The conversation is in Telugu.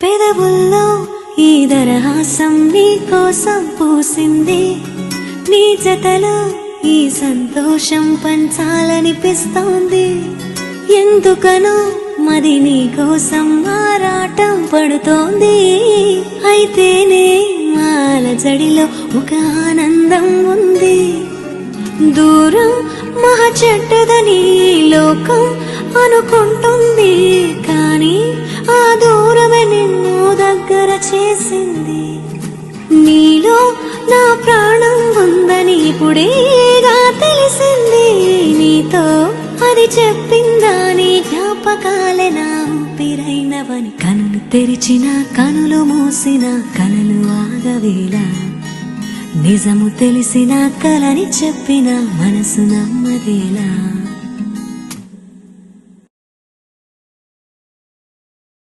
పెదవుల్లో ఈ దరహాసం నీ కోసం పూసింది, నీ జతలో ఈ సంతోషం పంచాలనిపిస్తోంది. ఎందుకనో మది నీ కోసం ఆరాటం పడుతోంది. అయితేనే మాల జడిలో ఒక ఆనందం ఉంది. దూరం మహా చెడ్డదని లోకం అనుకుంటుంది, కానీ ఆ దూరమే నిన్ను దగ్గర చేసింది. నీలో నా ప్రాణం ఉందని ఇప్పుడేగా తెలిసింది. నీతో అది చెప్పిందా నీ జ్ఞాపకాలే నా ఊపిరైనవని. కనులు తెరిచిన కనులు మూసిన కలలు ఆగవేలా, నిజము తెలిసిన కలని చెప్పిన మనసు నమ్మదేలా.